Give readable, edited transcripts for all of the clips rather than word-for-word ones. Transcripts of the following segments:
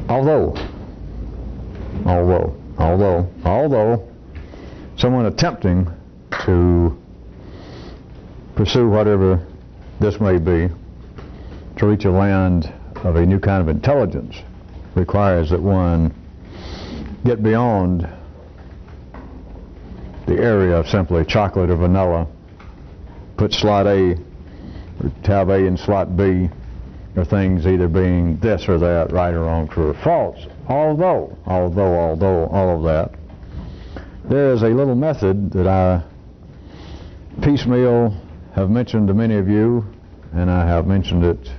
Although someone attempting to pursue whatever this may be, to reach a land of a new kind of intelligence, requires that one get beyond the area of simply chocolate or vanilla, put slot A or tab A in slot B, or things either being this or that, right or wrong, true or false. Although all of that, there is a little method that I piecemeal have mentioned to many of you, and I have mentioned it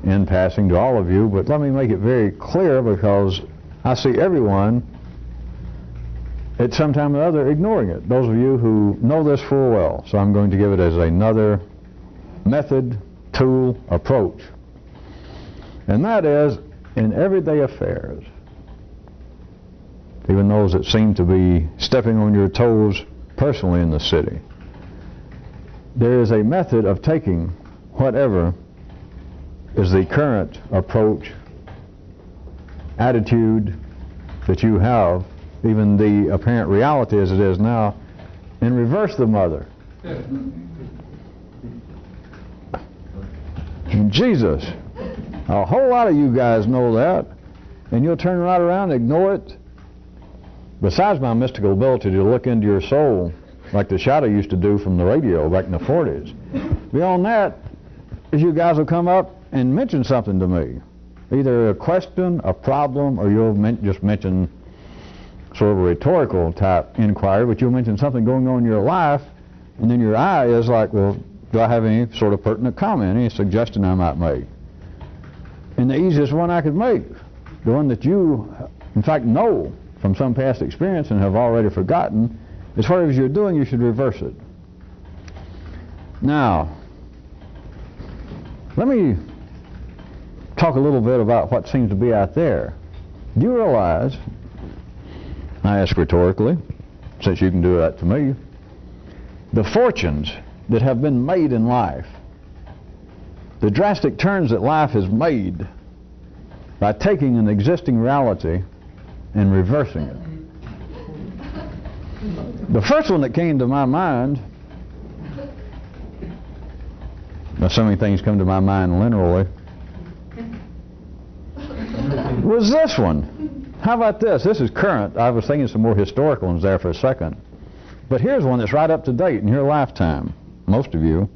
in passing to all of you, but let me make it very clear, because I see everyone at some time or other ignoring it. Those of you who know this full well. So I'm going to give it as another method, tool, approach. And that is, in everyday affairs, even those that seem to be stepping on your toes personally in the city, there is a method of taking whatever is the current approach, attitude that you have, even the apparent reality as it is now, and reverse the mother. Jesus, a whole lot of you guys know that, and you'll turn right around and ignore it. Besides my mystical ability to look into your soul, like the shadow used to do from the radio back in the 40s. Beyond that, is you guys will come up and mention something to me. Either a question, a problem, or you'll just mention sort of a rhetorical type inquiry, but you'll mention something going on in your life, and then your eye is like, well, do I have any sort of pertinent comment, any suggestion I might make? And the easiest one I could make, the one that you, in fact, know from some past experience and have already forgotten, is whatever you're doing, you should reverse it. Now, let me talk a little bit about what seems to be out there. Do you realize, I ask rhetorically, since you can do that to me, the fortunes that have been made in life, the drastic turns that life has made by taking an existing reality and reversing it. The first one that came to my mind, assuming things come to my mind literally, was this one. How about this? This is current. I was thinking some more historical ones there for a second. But here's one that's right up to date in your lifetime, most of you.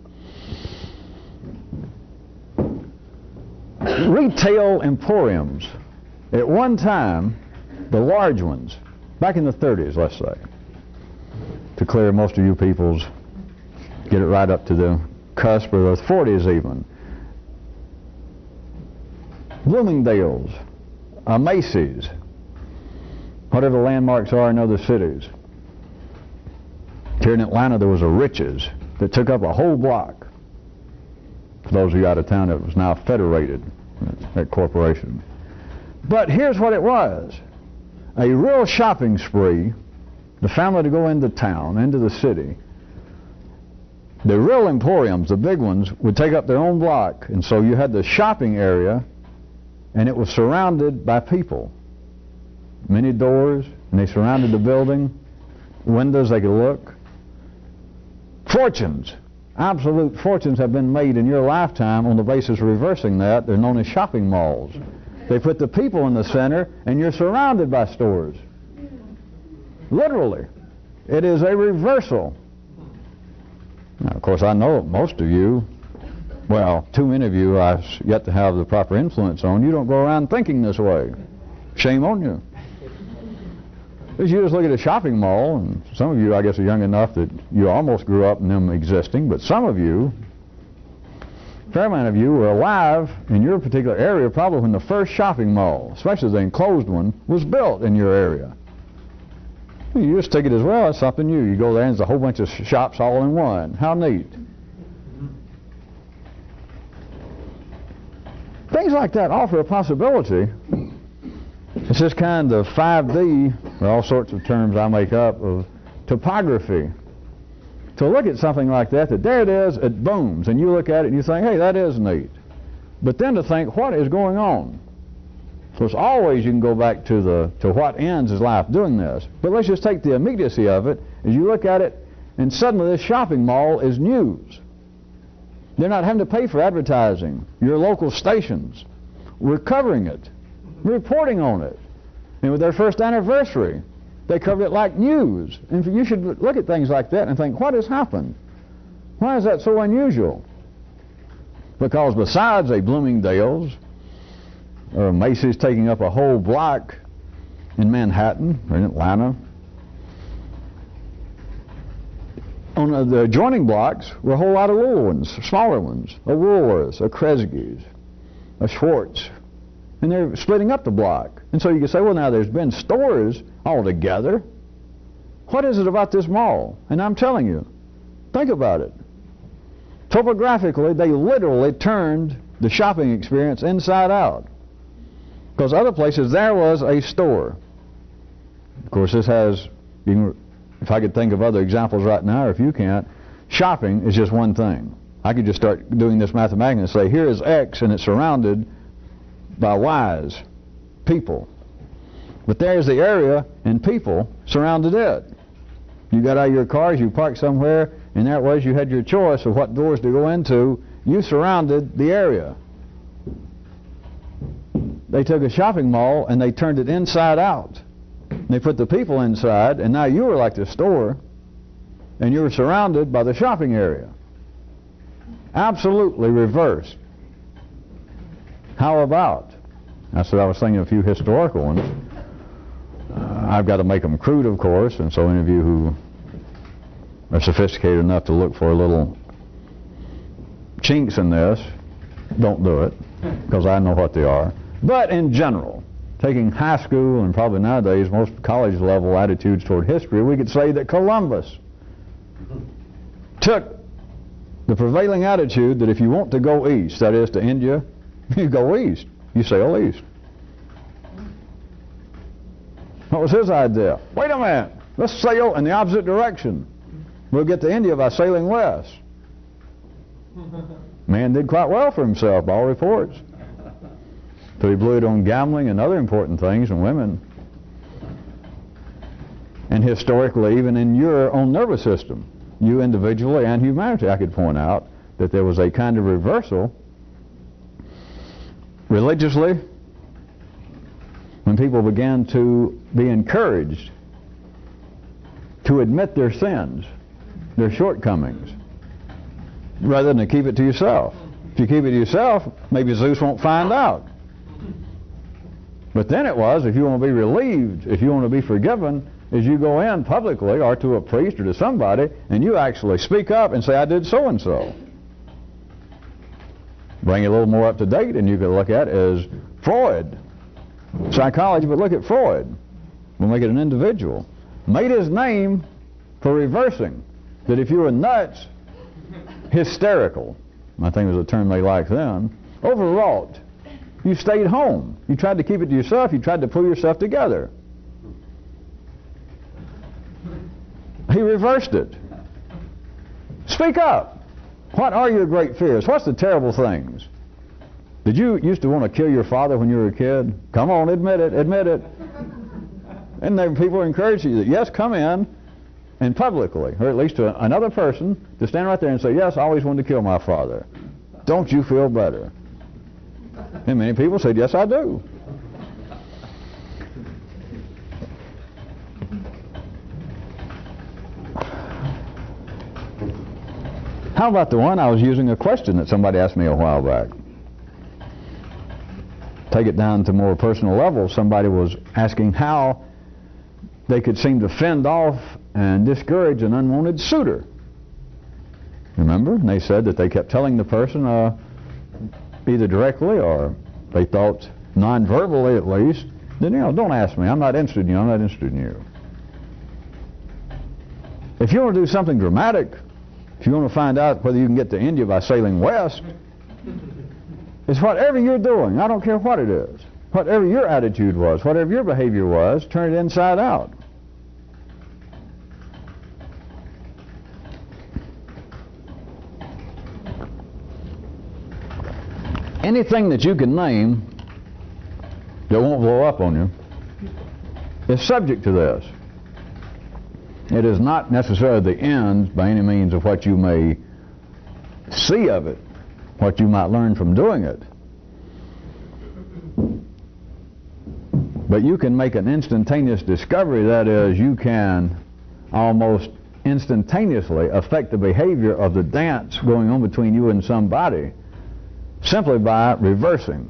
Retail emporiums. At one time, the large ones, back in the 30s, let's say, to clear most of you people's, get it right up to the cusp, or the 40s even. Bloomingdale's, Macy's, whatever landmarks are in other cities. Here in Atlanta, there was a Rich's that took up a whole block. For those of you out of town, it was now Federated, that corporation. But here's what it was. A real shopping spree, the family to go into town, into the city. The real emporiums, the big ones, would take up their own block, and so you had the shopping area, and it was surrounded by people. Many doors, and they surrounded the building. Windows they could look. Fortunes, absolute fortunes have been made in your lifetime on the basis of reversing that. They're known as shopping malls. They put the people in the center, and you're surrounded by stores. Literally. It is a reversal. Now, of course, I know most of you, well, too many of you I've yet to have the proper influence on. You don't go around thinking this way. Shame on you. Because you just look at a shopping mall, and some of you, I guess, are young enough that you almost grew up in them existing, but some of you, a fair amount of you, were alive in your particular area probably when the first shopping mall, especially the enclosed one, was built in your area. You just take it as, well, it's something new. You go there and there's a whole bunch of shops all in one. How neat. Things like that offer a possibility. It's this kind of 5D, or all sorts of terms I make up, of topography. To look at something like that there it is, it booms, and you look at it and you think, hey, that is neat. But then to think, what is going on? So it's always you can go back to what ends is life doing this. But let's just take the immediacy of it. As you look at it, and suddenly this shopping mall is news. They're not having to pay for advertising. Your local stations, we're covering it, reporting on it. And with their first anniversary, they covered it like news. And you should look at things like that and think, what has happened? Why is that so unusual? Because besides a Bloomingdale's or a Macy's taking up a whole block in Manhattan or in Atlanta, on the adjoining blocks were a whole lot of little ones, smaller ones, a Woolworths, a Kresge's, a Schwartz, and they're splitting up the block. And so you can say, well, now there's been stores all together. What is it about this mall? And I'm telling you, think about it. Topographically, they literally turned the shopping experience inside out. Because other places, there was a store. Of course, this has, if I could think of other examples right now, or if you can't, shopping is just one thing. I could just start doing this mathematically and say, here is X, and it's surrounded by Y's, people. But there's the area, and people surrounded it. You got out of your cars, you parked somewhere, and there it was, you had your choice of what doors to go into. You surrounded the area. They took a shopping mall and they turned it inside out. They put the people inside, and now you were like the store, and you were surrounded by the shopping area. Absolutely reversed. How about? I said I was thinking of a few historical ones. I've got to make them crude, of course, and so any of you who are sophisticated enough to look for little chinks in this, don't do it, because I know what they are. But in general, taking high school and probably nowadays most college level attitudes toward history, we could say that Columbus took the prevailing attitude that if you want to go east, that is to India, you go east. You sail east. What was his idea? Wait a minute, let's sail in the opposite direction. We'll get to India by sailing west. Man did quite well for himself, by all reports. So he blew it on gambling and other important things and women. And historically, even in your own nervous system, you individually and humanity, I could point out that there was a kind of reversal religiously when people began to be encouraged to admit their sins, their shortcomings, rather than to keep it to yourself. If you keep it to yourself, maybe Zeus won't find out. But then it was, if you want to be relieved, if you want to be forgiven, is you go in publicly or to a priest or to somebody and you actually speak up and say, I did so and so. Bring it a little more up to date, and you could look at is Freud, psychology, but look at Freud. We'll make it an individual. Made his name for reversing. That if you were nuts, hysterical, I think was a term they liked then, overwrought, you stayed home. You tried to keep it to yourself. You tried to pull yourself together. He reversed it. Speak up. What are your great fears? What's the terrible things? Did you used to want to kill your father when you were a kid? Come on, admit it, admit it. And then people encourage you that, yes, come in and publicly, or at least to another person, to stand right there and say, yes, I always wanted to kill my father. Don't you feel better? And many people said, yes, I do. How about the one I was using a question that somebody asked me a while back? Take it down to more personal level. Somebody was asking how they could seem to fend off and discourage an unwanted suitor. Remember? And they said that they kept telling the person either directly or they thought non-verbally at least, then, don't ask me. I'm not interested in you. I'm not interested in you. If you want to do something dramatic, if you want to find out whether you can get to India by sailing west, it's whatever you're doing. I don't care what it is. Whatever your attitude was, whatever your behavior was, turn it inside out. Anything that you can name that won't blow up on you is subject to this. It is not necessarily the end by any means of what you may see of it, what you might learn from doing it. But you can make an instantaneous discovery. That is, you can almost instantaneously affect the behavior of the dance going on between you and somebody simply by reversing,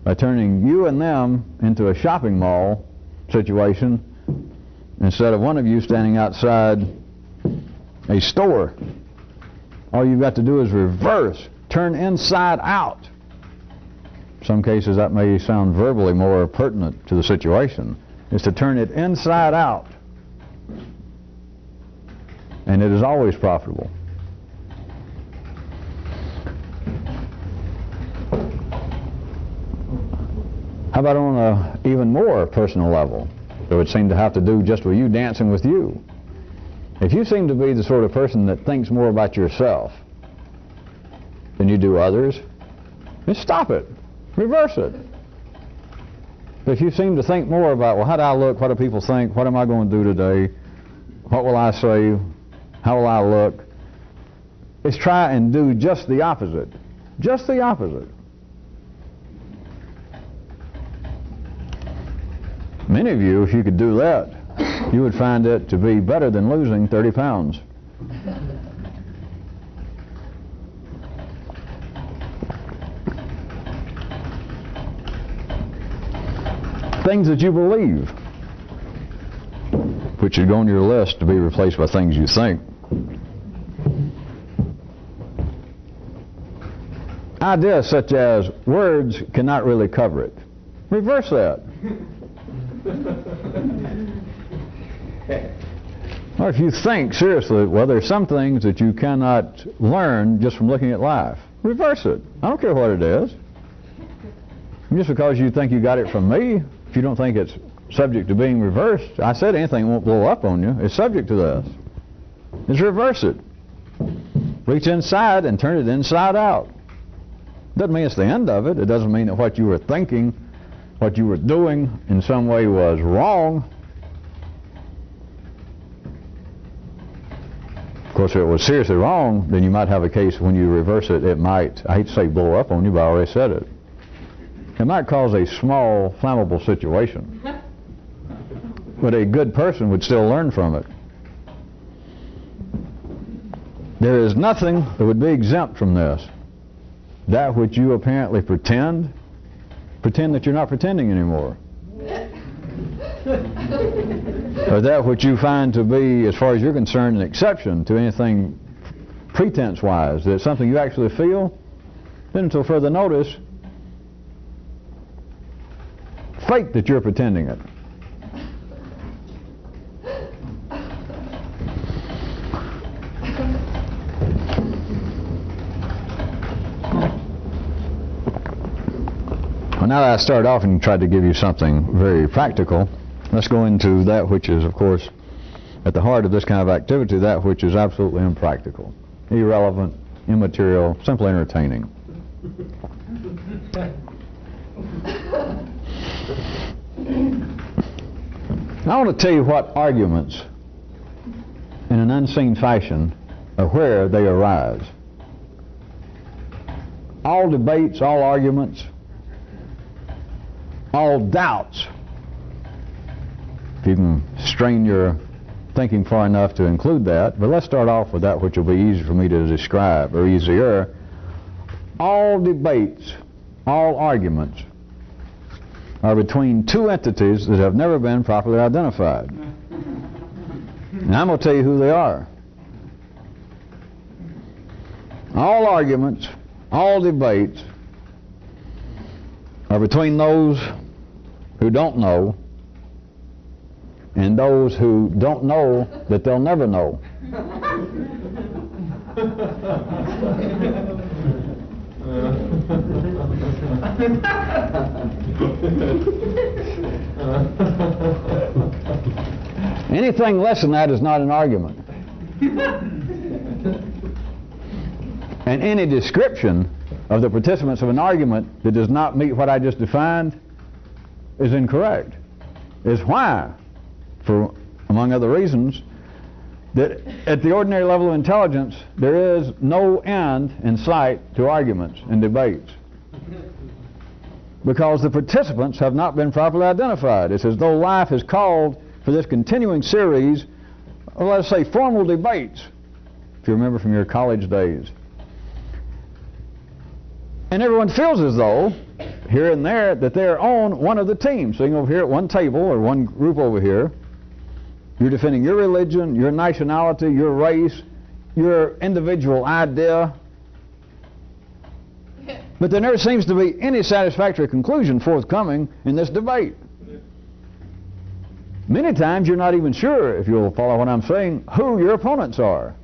by turning you and them into a shopping mall situation instead of one of you standing outside a store. All you've got to do is reverse, turn inside out. In some cases that may sound verbally more pertinent to the situation, is to turn it inside out. And it is always profitable. How about on an even more personal level? It would seem to have to do just with you dancing with you. If you seem to be the sort of person that thinks more about yourself than you do others, just stop it. Reverse it. If you seem to think more about, well, how do I look? What do people think? What am I going to do today? What will I say? How will I look? Let's try and do just the opposite. Just the opposite. Many of you, if you could do that, you would find it to be better than losing 30 pounds. Things that you believe, which should go on your list to be replaced by things you think. Ideas such as words cannot really cover it. Reverse that. Or if you think seriously, well, there's some things that you cannot learn just from looking at life. Reverse it. I don't care what it is. Just because you think you got it from me, if you don't think it's subject to being reversed, I said anything won't blow up on you. It's subject to this. Just reverse it. Reach inside and turn it inside out. Doesn't mean it's the end of it. It doesn't mean that what you were thinking, what you were doing in some way was wrong. Of course, if it was seriously wrong, then you might have a case when you reverse it, it might, I hate to say blow up on you, but I already said it. It might cause a small, flammable situation. But a good person would still learn from it. There is nothing that would be exempt from this. That which you apparently pretend that you're not pretending anymore. Or that which you find to be, as far as you're concerned, an exception to anything pretense-wise, that it's something you actually feel, then until further notice, fake that you're pretending it. Well, now that I started off and tried to give you something very practical, let's go into that which is, of course, at the heart of this kind of activity, that which is absolutely impractical, irrelevant, immaterial, simply entertaining. I want to tell you what arguments, in an unseen fashion, are where they arise. All debates, all arguments, all doubts, if you can strain your thinking far enough to include that, but let's start off with that which will be easy for me to describe, or easier. All debates, all arguments are between two entities that have never been properly identified. And I'm going to tell you who they are. All arguments, all debates are between those who don't know and those who don't know that they'll never know. Anything less than that is not an argument. And any description of the participants of an argument that does not meet what I just defined is incorrect. Is why, for among other reasons, that at the ordinary level of intelligence there is no end in sight to arguments and debates, because the participants have not been properly identified. It's as though life has called for this continuing series of, let's say, formal debates, if you remember from your college days. And everyone feels as though, here and there, that they're on one of the teams, sitting over here at one table or one group over here. You're defending your religion, your nationality, your race, your individual idea. But there never seems to be any satisfactory conclusion forthcoming in this debate. Many times you're not even sure, if you'll follow what I'm saying, who your opponents are.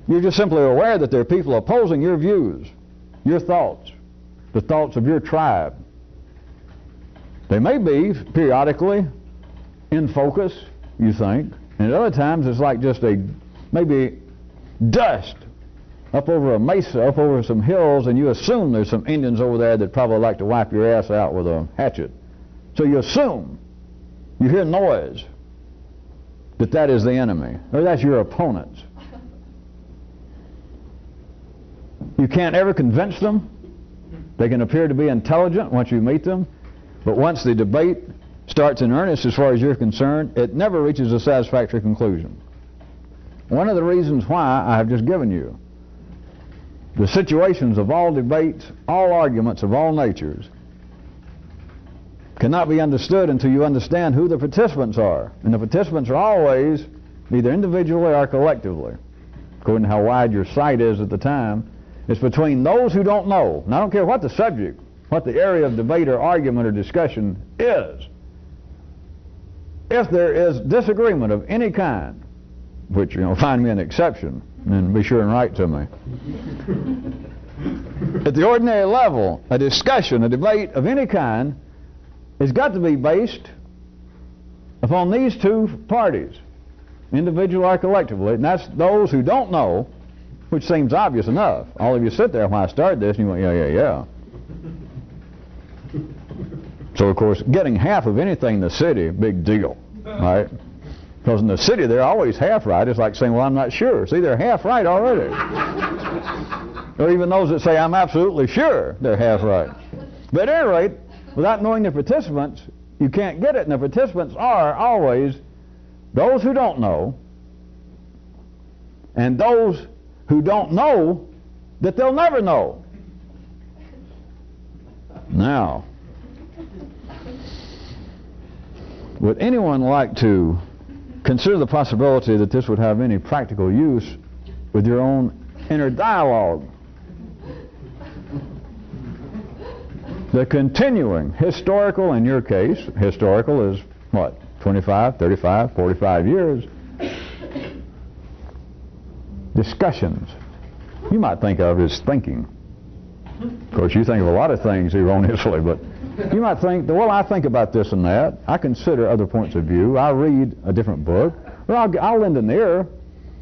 You're just simply aware that there are people opposing your views, your thoughts, the thoughts of your tribe. They may be periodically in focus, you think, and at other times it's like just maybe dust up over a mesa, up over some hills, and you assume there's some Indians over there that probably like to wipe your ass out with a hatchet. So you assume, you hear noise, that is the enemy, or that's your opponents. You can't ever convince them. They can appear to be intelligent once you meet them, but once the debate starts in earnest, as far as you're concerned, it never reaches a satisfactory conclusion. One of the reasons why I have just given you the situations of all debates, all arguments of all natures, cannot be understood until you understand who the participants are. And the participants are always either individually or collectively, according to how wide your sight is at the time. It's between those who don't know, and I don't care what the subject, what the area of debate or argument or discussion is. If there is disagreement of any kind, which, find me an exception, and be sure and write to me. At the ordinary level, a discussion, a debate of any kind has got to be based upon these two parties, individually or collectively, and that's those who don't know, which seems obvious enough. All of you sit there when I started this and you went, yeah. So, of course, getting half of anything in the city, big deal, right? Because in the city they're always half right. It's like saying, well, I'm not sure. See, they're half right already. Or even those that say, I'm absolutely sure, they're half right. But at any rate, without knowing the participants, you can't get it. And the participants are always those who don't know, and those who don't know that they'll never know. Now, would anyone like to consider the possibility that this would have any practical use with your own inner dialogue? The continuing historical, in your case, historical is what, 25, 35, 45 years, discussions. You might think of as thinking. Of course, you think of a lot of things erroneously, but you might think, well, I think about this and that. I consider other points of view. I read a different book. Or I'll lend an ear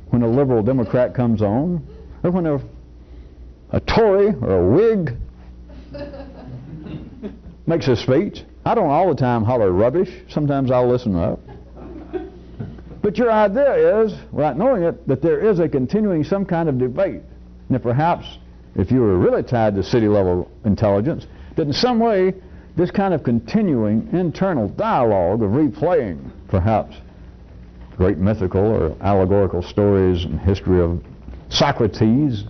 when a liberal Democrat comes on, or when a Tory or a Whig makes a speech. I don't all the time holler rubbish. Sometimes I'll listen up. But your idea is, without knowing it, that there is a continuing some kind of debate. And that perhaps, if you were really tied to city-level intelligence, that in some way this kind of continuing internal dialogue of replaying, perhaps, great mythical or allegorical stories and history of Socrates,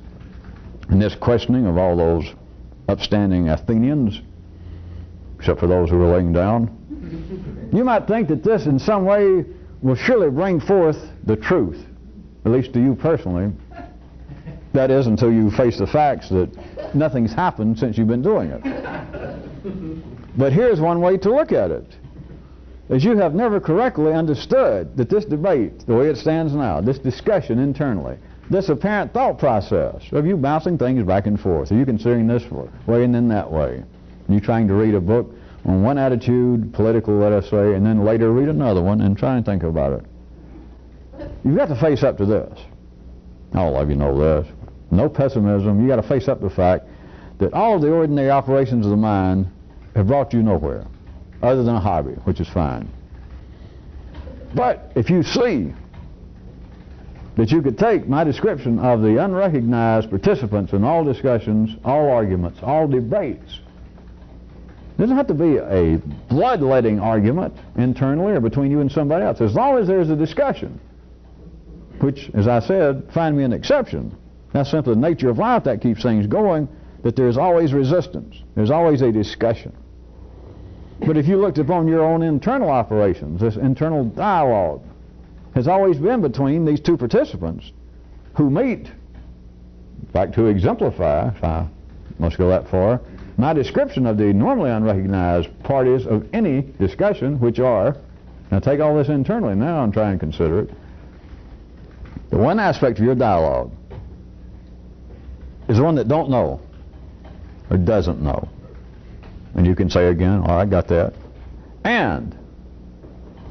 and this questioning of all those upstanding Athenians, except for those who were laying down. You might think that this in some way will surely bring forth the truth, at least to you personally. That is, until you face the facts that nothing's happened since you've been doing it. But here's one way to look at it. As you have never correctly understood that this debate, the way it stands now, this discussion internally, this apparent thought process of you bouncing things back and forth, are you considering this way and then that way? You trying to read a book on one attitude, political, let us say, and then later read another one and try and think about it. You've got to face up to this. All of you know this. No pessimism. You've got to face up to the fact that all of the ordinary operations of the mind have brought you nowhere. other than a hobby, which is fine. But if you see that you could take my description of the unrecognized participants in all discussions, all arguments, all debates. It doesn't have to be a bloodletting argument internally or between you and somebody else. As long as there's a discussion, which, as I said, find me an exception. That's simply the nature of life that keeps things going, that there's always resistance. There's always a discussion. But if you looked upon your own internal operations, this internal dialogue has always been between these two participants who meet. In fact, to exemplify, if I must go that far, my description of the normally unrecognized parties of any discussion, which are, now take all this internally now and try and consider it, the one aspect of your dialogue is the one that don't know or doesn't know. And you can say again, all right, got that. And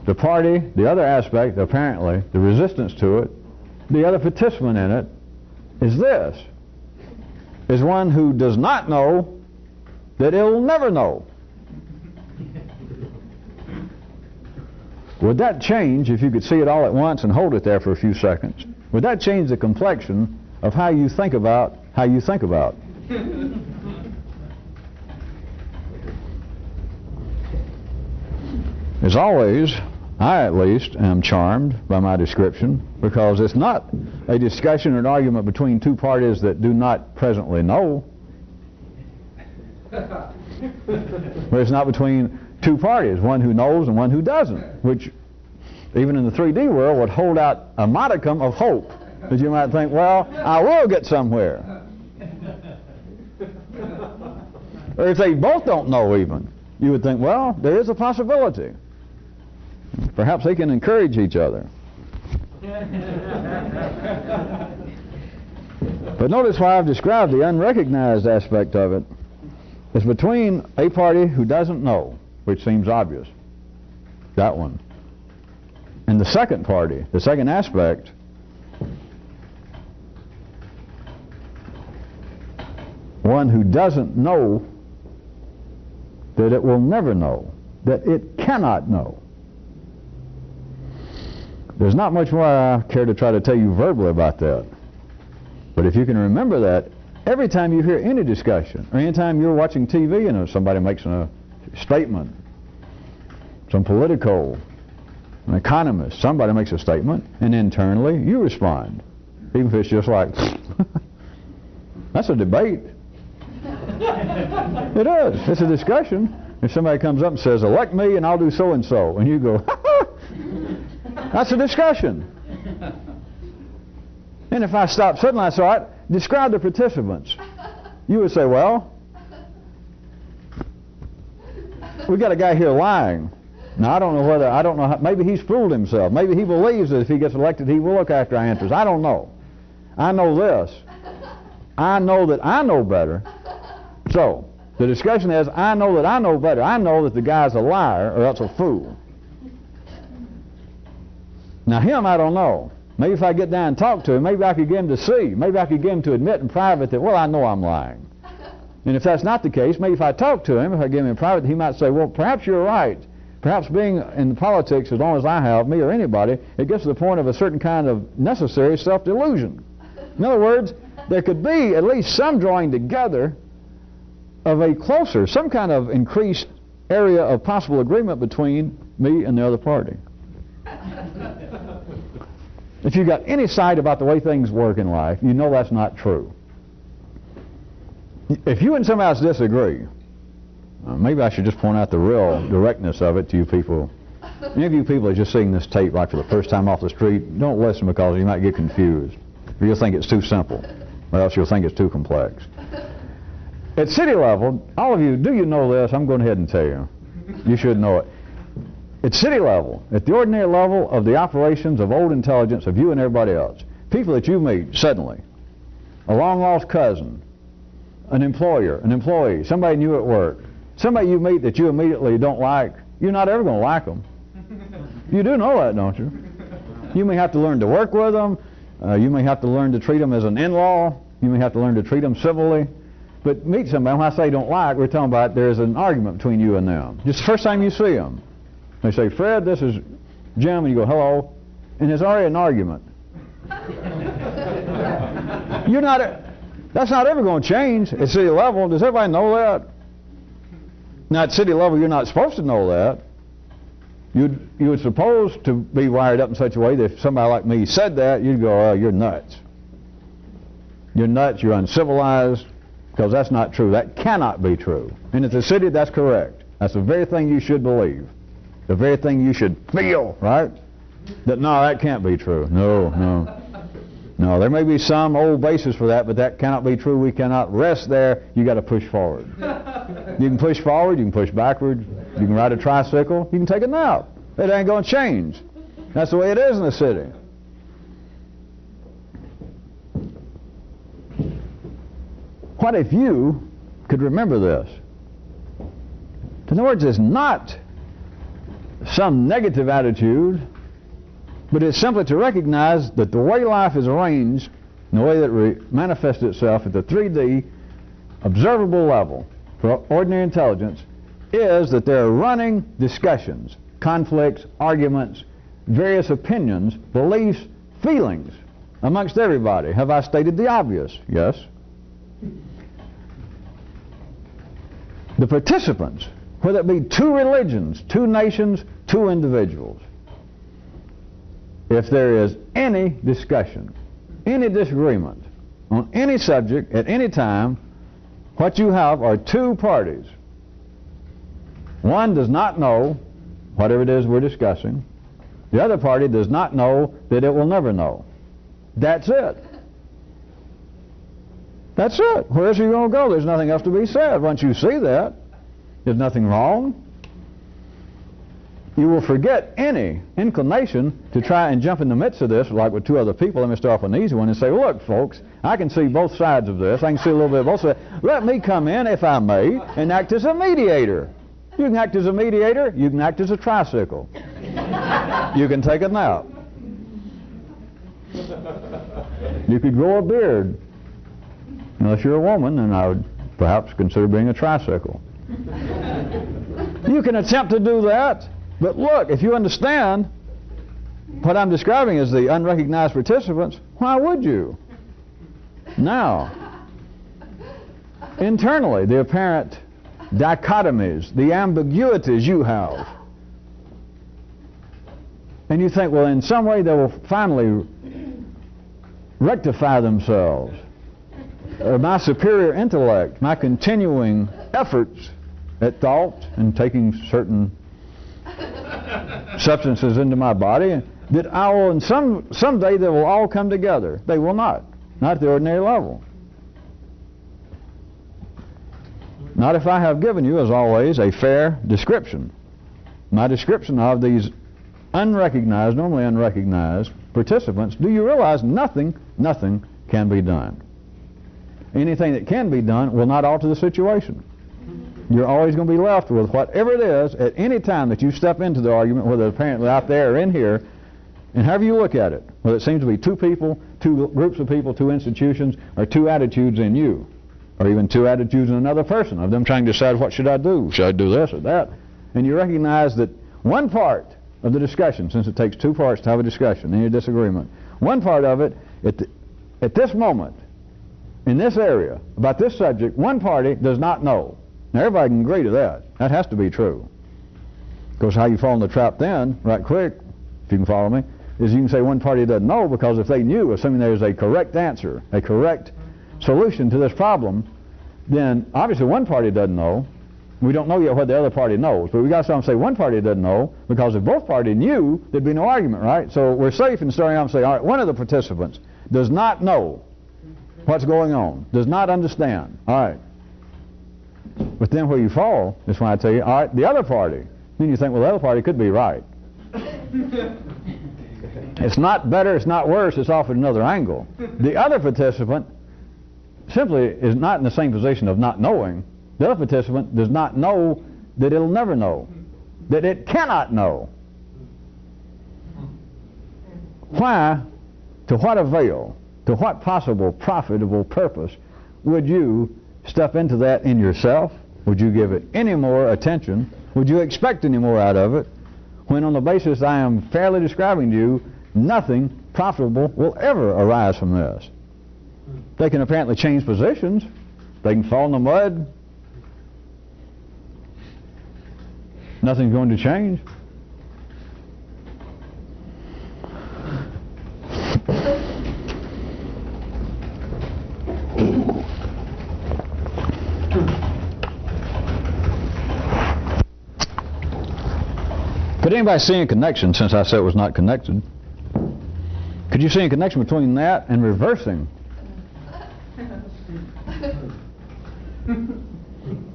the party, the other aspect, apparently, the resistance to it, the other participant in it, is this. Is one who does not know that it will never know. Would that change, if you could see it all at once and hold it there for a few seconds, would that change the complexion of how you think about how you think about? As always, I at least am charmed by my description, because it's not a discussion or an argument between two parties that do not presently know. But it's not between two parties, one who knows and one who doesn't, which even in the 3D world would hold out a modicum of hope that you might think, well, I will get somewhere. Or if they both don't know even, you would think, well, there is a possibility. Perhaps they can encourage each other. But notice why I've described the unrecognized aspect of it. It's between a party who doesn't know, which seems obvious, that one, and the second party, the second aspect, one who doesn't know that it will never know, that it cannot know. There's not much more I care to try to tell you verbally about that. But if you can remember that, every time you hear any discussion, or any time you're watching TV and somebody makes a statement, some political, an economist, somebody makes a statement, and internally you respond. Even if it's just like, that's a debate. It is. It's a discussion. If somebody comes up and says, elect me and I'll do so-and-so, and you go, that's a discussion. And if I stop suddenly, I say, all right, describe the participants. You would say, well, we got a guy here lying. Now, I don't know how, maybe he's fooled himself. Maybe he believes that if he gets elected, he will look after our interests. I don't know. I know this. I know that I know better. So, the discussion is, I know that I know better. I know that the guy's a liar or else a fool. Now, him, I don't know. Maybe if I get down and talk to him, maybe I could get him to see. Maybe I could get him to admit in private that, well, I know I'm lying. And if that's not the case, maybe if I talk to him, if I get him in private, he might say, well, perhaps you're right. Perhaps being in politics as long as I have, me or anybody, it gets to the point of a certain kind of necessary self-delusion. In other words, there could be at least some drawing together of a closer, some kind of increased area of possible agreement between me and the other party. If you've got any sight about the way things work in life, you know that's not true. If you and somebody else disagree, maybe I should just point out the real directness of it to you people. Any of you people are just seeing this tape like for the first time off the street, don't listen because you might get confused. Or you'll think it's too simple, or else you'll think it's too complex. At city level, all of you, do you know this? I'm going ahead and tell you. You should know it. At city level, at the ordinary level of the operations of old intelligence of you and everybody else, people that you meet suddenly, a long-lost cousin, an employer, an employee, somebody new at work, somebody you meet that you immediately don't like, you're not ever going to like them. You do know that, don't you? You may have to learn to work with them. You may have to learn to treat them as an in-law. You may have to learn to treat them civilly. But meet somebody, when I say don't like, we're talking about there's an argument between you and them. Just the first time you see them. They say, Fred, this is Jim, and you go, hello, and there's already an argument. That's not ever going to change at city level. Does everybody know that? Now at city level, you're not supposed to know that. You were supposed to be wired up in such a way that if somebody like me said that, you'd go, oh, you're nuts. You're nuts, you're uncivilized, because that's not true. That cannot be true. And at the city, that's correct. That's the very thing you should believe. The very thing you should feel, right? That, no, that can't be true. No, there may be some old basis for that, but that cannot be true. We cannot rest there. You got to push forward. You can push forward, you can push backward, you can ride a tricycle, you can take a nap. It ain't going to change. That's the way it is in the city. What if you could remember this? In other words, it's not some negative attitude, but it's simply to recognize that the way life is arranged, and the way that it manifests itself at the 3D observable level for ordinary intelligence, is that there are running discussions, conflicts, arguments, various opinions, beliefs, feelings amongst everybody. Have I stated the obvious? Yes. The participants, whether it be two religions, two nations, two individuals, if there is any discussion, any disagreement on any subject at any time, what you have are two parties. One does not know whatever it is we're discussing. The other party does not know that it will never know. That's it. That's it. Where else are you going to go? There's nothing else to be said. Once you see that, there's nothing wrong. You will forget any inclination to try and jump in the midst of this, like with two other people. Let me start off with an easy one and say, look, folks, I can see both sides of this. I can see a little bit of both sides. Let me come in, if I may, and act as a mediator. You can act as a mediator. You can act as a tricycle. You can take a nap. You could grow a beard. Unless you're a woman, then I would perhaps consider being a tricycle. You can attempt to do that, but look, if you understand what I'm describing as the unrecognized participants, why would you? Now, internally, the apparent dichotomies, the ambiguities you have, and you think, well, in some way they will finally rectify themselves. My superior intellect, my continuing efforts at thought and taking certain substances into my body, that I will, in someday they will all come together. They will not at the ordinary level. Not if I have given you, as always, a fair description. My description of these unrecognized, normally unrecognized participants. Do you realize nothing can be done? Anything that can be done will not alter the situation. You're always going to be left with whatever it is at any time that you step into the argument, whether apparently out there or in here, and however you look at it, whether it seems to be two people, two groups of people, two institutions, or two attitudes in you, or even two attitudes in another person, of them trying to decide, what should I do? Should I do this or that? And you recognize that one part of the discussion, since it takes two parts to have a discussion, any disagreement, one part of it, at this moment, in this area, about this subject, one party does not know. Now everybody can agree to that. That has to be true. Because how you fall in the trap then, right quick, if you can follow me, is you can say one party doesn't know, because if they knew, assuming there's a correct answer, a correct solution to this problem, then obviously one party doesn't know. We don't know yet what the other party knows, but we got to say one party doesn't know, because if both parties knew, there'd be no argument, right? So we're safe in starting out and say, all right, one of the participants does not know what's going on, does not understand. All right. But then where you fall is when I tell you, all right, the other party. Then you think, well, the other party could be right. It's not better, it's not worse, it's offered another angle. The other participant simply is not in the same position of not knowing. The other participant does not know that it'll never know, that it cannot know. Why, to what avail, to what possible profitable purpose would you stuff into that in yourself? Would you give it any more attention? Would you expect any more out of it? When on the basis I am fairly describing to you, nothing profitable will ever arise from this. They can apparently change positions. They can fall in the mud. Nothing's going to change. Could anybody see a connection, since I said it was not connected? Could you see a connection between that and reversing?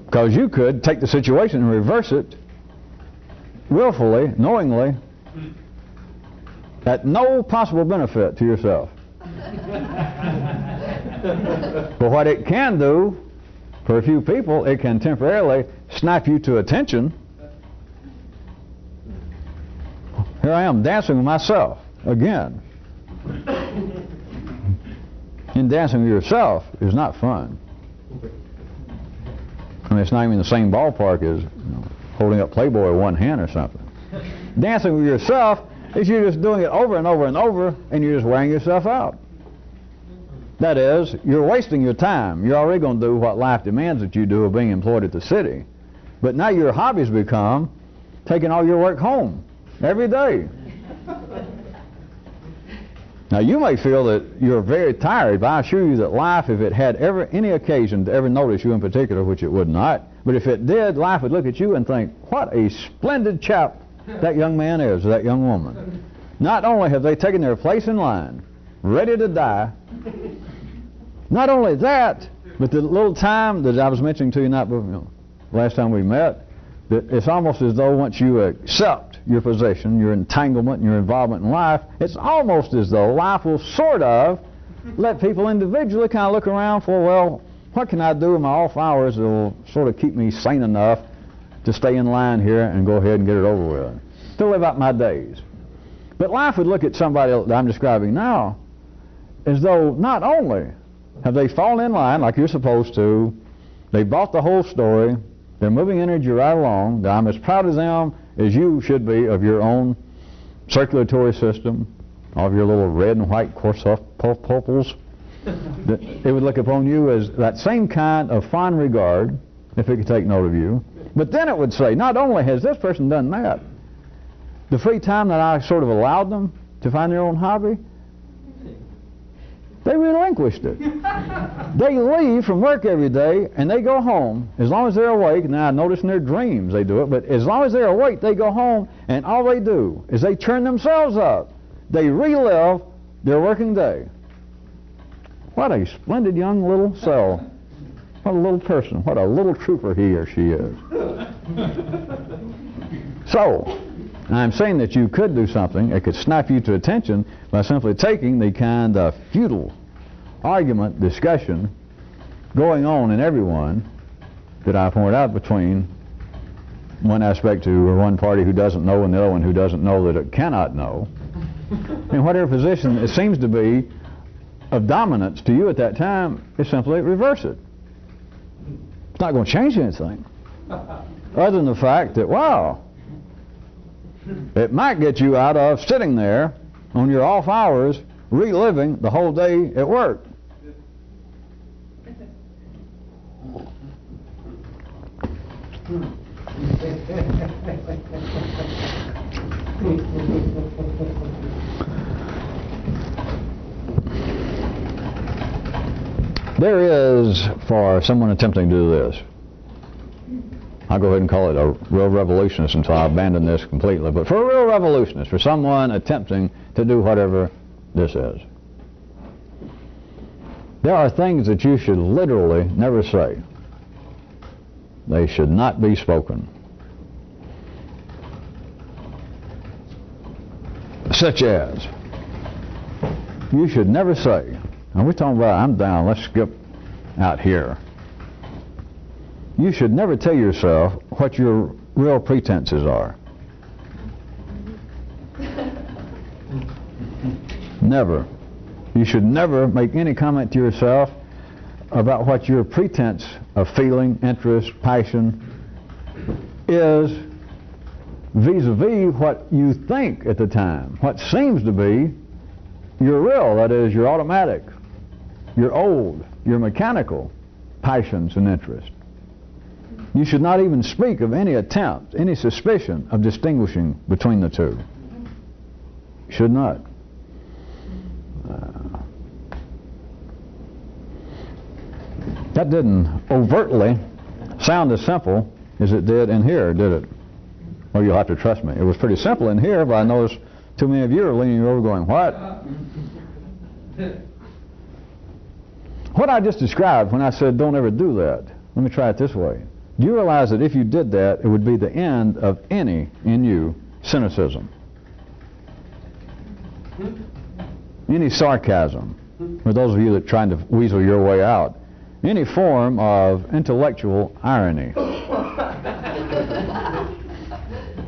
Because you could take the situation and reverse it willfully, knowingly, at no possible benefit to yourself. But what it can do, for a few people, it can temporarily snap you to attention. Here I am dancing with myself again. And dancing with yourself is not fun. I mean, it's not even in the same ballpark as holding up Playboy with one hand or something. Dancing with yourself is you're just doing it over and over and over, and you're just wearing yourself out. That is, you're wasting your time. You're already going to do what life demands that you do of being employed at the city. But now your hobbies become taking all your work home every day. Now you may feel that you're very tired, but I assure you that life, if it had ever any occasion to ever notice you in particular, which it would not, but if it did, life would look at you and think, what a splendid chap that young man is, or that young woman. Not only have they taken their place in line, ready to die, not only that, but the little time that I was mentioning to you last time we met, that it's almost as though once you accept your position, your entanglement, and your involvement in life, it's almost as though life will sort of let people individually kind of look around for, well, what can I do in my off hours that will sort of keep me sane enough to stay in line here and go ahead and get it over with, to live out my days. But life would look at somebody that I'm describing now as though not only have they fallen in line like you're supposed to, they bought the whole story, they're moving energy right along, that I'm as proud of them as you should be of your own circulatory system, of your little red and white corpuscles. It would look upon you as that same kind of fond regard, if it could take note of you. But then it would say, not only has this person done that, the free time that I sort of allowed them to find their own hobby, they relinquished it. They leave from work every day and they go home. As long as they're awake, now I notice in their dreams they do it, but as long as they're awake, they go home and all they do is they turn themselves up. They relive their working day. What a splendid young little soul. What a little person. What a little trooper he or she is. So, I'm saying that you could do something. It could snap you to attention by simply taking the kind of futile argument, discussion going on in everyone that I pointed out between one aspect to one party who doesn't know and the other one who doesn't know that it cannot know. In whatever position it seems to be of dominance to you at that time, is simply reverse it. It's not going to change anything other than the fact that, wow, it might get you out of sitting there on your off hours reliving the whole day at work. There is, for someone attempting to do this, I'll go ahead and call it a real revolutionist until I abandon this completely, but for a real revolutionist, for someone attempting to do whatever this is, there are things that you should literally never say. They should not be spoken. Such as, you should never say, and we're talking about, I'm down, let's skip out here. You should never tell yourself what your real pretenses are. Never. You should never make any comment to yourself about what your pretense of feeling, interest, passion is vis-a-vis what you think at the time, what seems to be your real, that is, your automatic, your old, your mechanical passions and interests. You should not even speak of any attempt, any suspicion of distinguishing between the two. Should not. That didn't overtly sound as simple as it did in here, did it? Well, you'll have to trust me. It was pretty simple in here, but I noticed too many of you are leaning over going, what? What I just described when I said don't ever do that, let me try it this way. Do you realize that if you did that, it would be the end of any, in you, cynicism? Any sarcasm, for those of you that are trying to weasel your way out, any form of intellectual irony,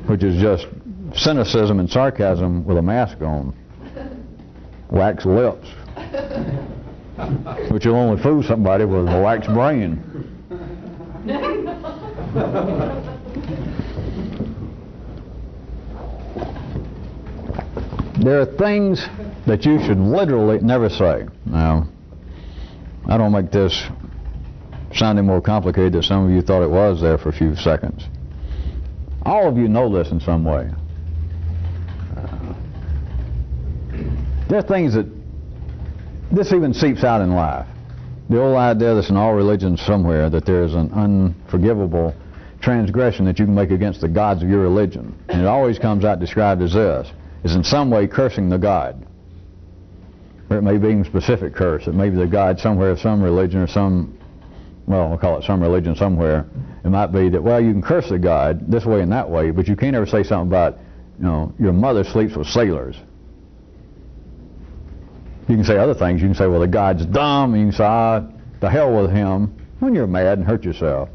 which is just cynicism and sarcasm with a mask on, wax lips, which will only fool somebody with a wax brain. There are things that you should literally never say. Now, I don't make this sounding more complicated than some of you thought it was there for a few seconds. All of you know this in some way. There are things that this even seeps out in life. The old idea that's in all religions somewhere that there is an unforgivable transgression that you can make against the gods of your religion. And it always comes out described as this, is in some way cursing the God. Or it may be even specific curse. It may be the God somewhere of some religion or some, well, we'll call it some religion somewhere. It might be that, well, you can curse the God this way and that way, but you can't ever say something about, you know, your mother sleeps with sailors. You can say other things. You can say, well, the God's dumb, and you can say, the hell with him, when you're mad and hurt yourself.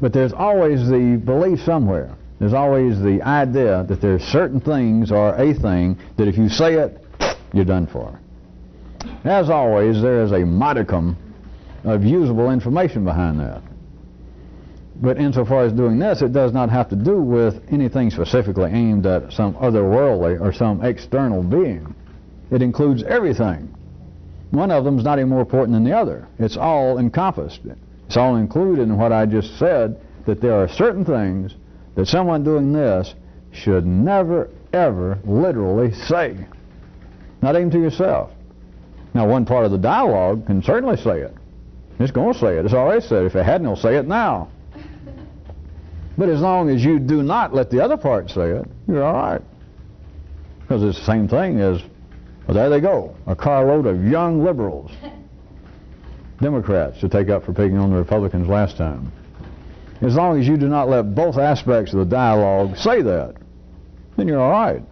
But there's always the belief somewhere. There's always the idea that there's certain things or a thing that if you say it, you're done for. As always, there is a modicum of usable information behind that. But insofar as doing this, it does not have to do with anything specifically aimed at some otherworldly or some external being. It includes everything. One of them is not any more important than the other. It's all encompassed. It's all included in what I just said, that there are certain things that someone doing this should never, ever literally say. Not even to yourself. Now, one part of the dialogue can certainly say it. It's going to say it. It's already said it. If it hadn't, it'll say it now. But as long as you do not let the other part say it, you're all right. Because it's the same thing as, well, there they go, a carload of young liberals, Democrats, to take up for picking on the Republicans last time. As long as you do not let both aspects of the dialogue say that, then you're all right.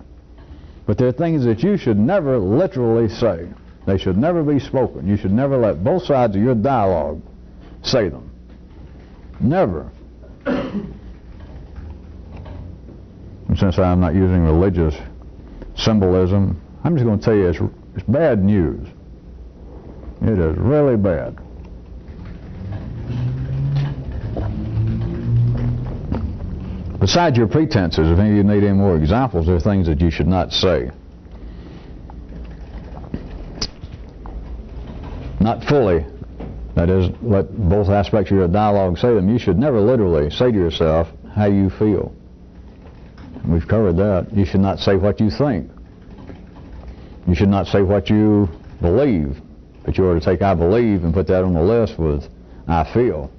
But there are things that you should never literally say. They should never be spoken. You should never let both sides of your dialogue say them. Never. And since I'm not using religious symbolism, I'm just going to tell you it's bad news. It is really bad. Besides your pretenses, if any of you need any more examples, there are things that you should not say. Not fully, that is, let both aspects of your dialogue say them. You should never literally say to yourself how you feel. We've covered that. You should not say what you think. You should not say what you believe, but you ought to take I believe and put that on the list with I feel.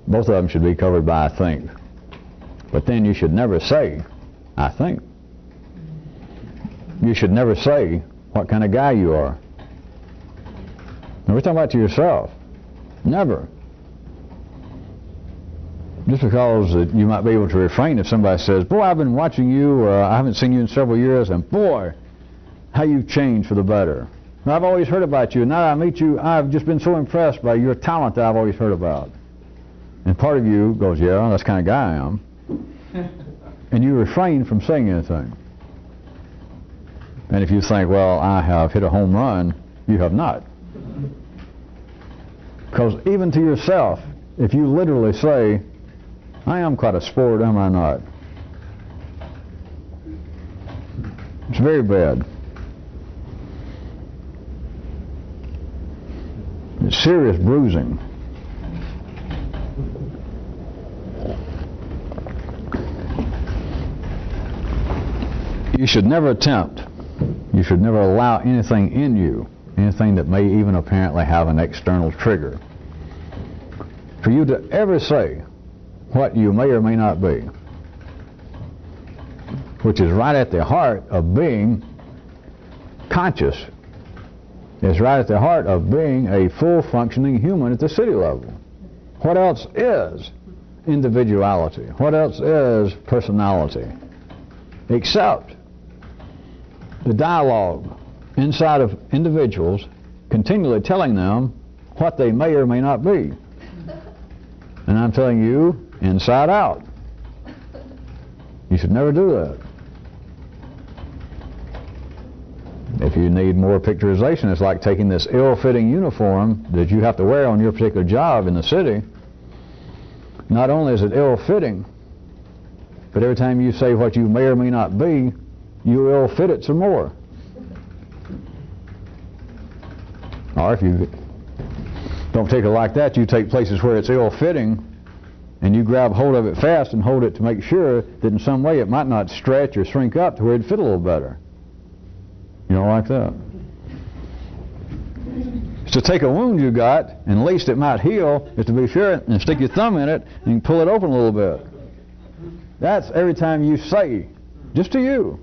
Both of them should be covered by I think. But then you should never say I think. You should never say what kind of guy you are. Now we're talking about to yourself. Never. Just because you might be able to refrain if somebody says, boy, I've been watching you, or I haven't seen you in several years, and boy, how you've changed for the better. Now, I've always heard about you, and now that I meet you, I've just been so impressed by your talent that I've always heard about. And part of you goes, yeah, that's the kind of guy I am. And you refrain from saying anything. And if you think, well, I have hit a home run, you have not. Because even to yourself, if you literally say, I am quite a sport, am I not? It's very bad. It's serious bruising. You should never attempt, you should never allow anything in you, anything that may even apparently have an external trigger, for you to ever say what you may or may not be, which is right at the heart of being conscious. It's right at the heart of being a full functioning human at the city level. What else is individuality? What else is personality? Except the dialogue inside of individuals continually telling them what they may or may not be. And I'm telling you, inside out. You should never do that. If you need more picturization, it's like taking this ill-fitting uniform that you have to wear on your particular job in the city. Not only is it ill-fitting, but every time you say what you may or may not be, you ill-fit it some more. Or if you don't take it like that, you take places where it's ill-fitting and you grab hold of it fast and hold it to make sure that in some way it might not stretch or shrink up to where it'd fit a little better. You don't like that? So take a wound you got, and at least it might heal, is to be sure and stick your thumb in it and pull it open a little bit. That's every time you say, just to you,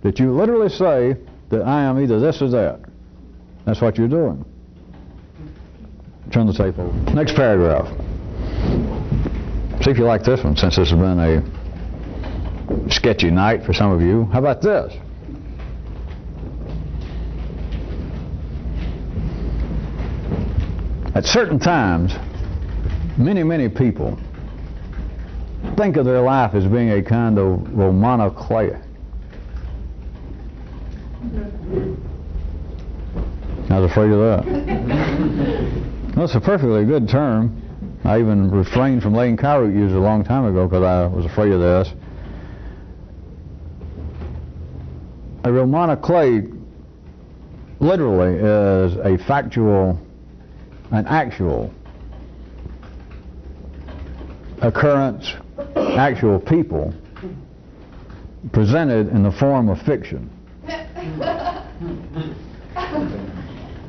that you literally say that I am either this or that. That's what you're doing. Turn the tape over. Next paragraph. See if you like this one, since this has been a sketchy night for some of you. How about this? At certain times, many people think of their life as being a kind of Romano clay. I was afraid of that. Well, it's a perfectly good term. I even refrained from letting Kyrie use it a long time ago because I was afraid of this. A Romano clay literally is a factual, an actual occurrence, actual people presented in the form of fiction.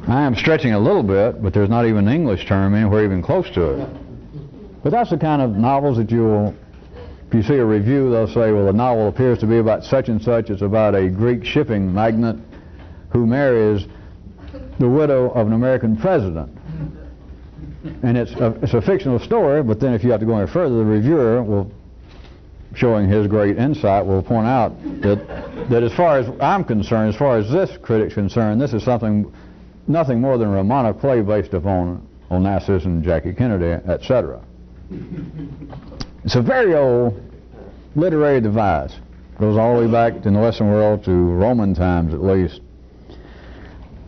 I am stretching a little bit, but there's not even an English term anywhere even close to it. But that's the kind of novels that you'll, if you see a review, they'll say, well, the novel appears to be about such and such. It's about a Greek shipping magnate who marries the widow of an American president. And it's a fictional story, but then if you have to go any further, the reviewer will, showing his great insight, will point out that as far as I'm concerned, as far as this critic's concerned, this is nothing more than a Romano play based upon Onassis and Jackie Kennedy, etc. It's a very old literary device. Goes all the way back in the Western world to Roman times at least.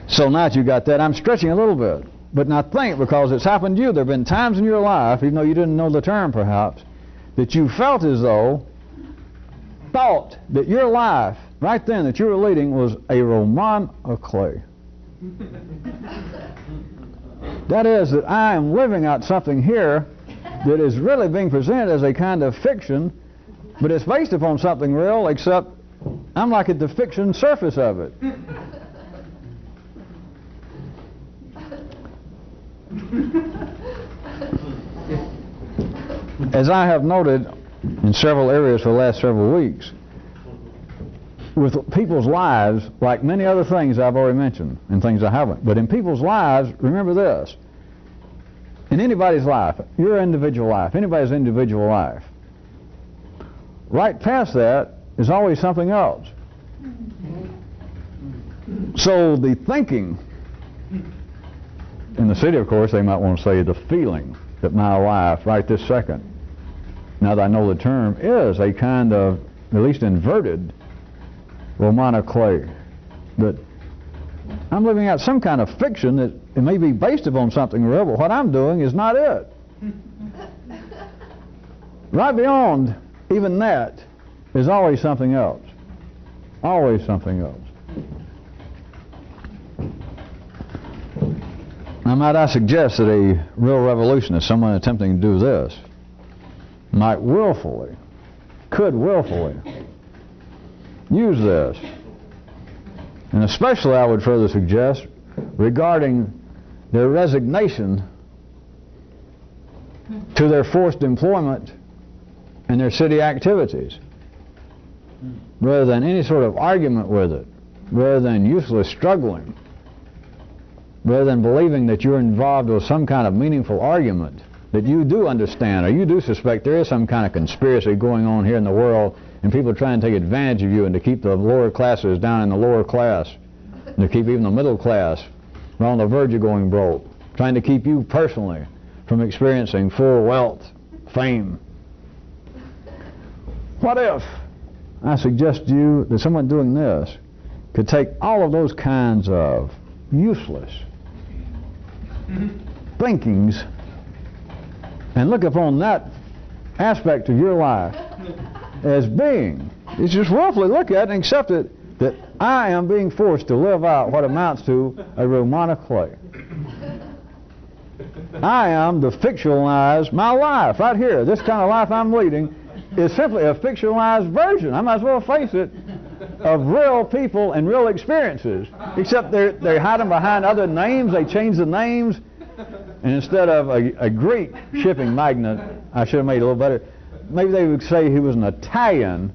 So now that you got that, I'm stretching a little bit. But now think, because it's happened to you, there have been times in your life, even though you didn't know the term perhaps, that you felt as though, thought that your life, right then, that you were leading was a roman of clay. That is, that I am living out something here that is really being presented as a kind of fiction, but it's based upon something real, except I'm like at the fiction surface of it. As I have noted in several areas for the last several weeks, with people's lives, like many other things I've already mentioned, and things I haven't, but in people's lives, remember this, in anybody's life, your individual life, anybody's individual life, right past that is always something else. So the thinking, in the city, of course, they might want to say the feeling that my life, right this second, now that I know the term, is a kind of, at least inverted, Romano clay that I'm living out some kind of fiction that it may be based upon something real, but what I'm doing is not it. Right beyond even that is always something else. Always something else. Now, might I suggest that a real revolutionist, someone attempting to do this, might could willfully use this. And especially, I would further suggest, regarding their resignation to their forced employment and their city activities, rather than any sort of argument with it, rather than useless struggling, rather than believing that you're involved with some kind of meaningful argument, that you do understand or you do suspect there is some kind of conspiracy going on here in the world, and people are trying to take advantage of you and to keep the lower classes down in the lower class, and to keep even the middle class on the verge of going broke, trying to keep you personally from experiencing full wealth, fame. What if I suggest to you that someone doing this could take all of those kinds of useless thinkings and look upon that aspect of your life as being, it's just willfully look at it and accept it, that I am being forced to live out what amounts to a Romano clay. I am the fictionalized, my life right here, this kind of life I'm leading is simply a fictionalized version, I might as well face it, of real people and real experiences, except they hide them behind other names. They change the names, and instead of a Greek shipping magnate, I should have made it a little better, maybe they would say he was an Italian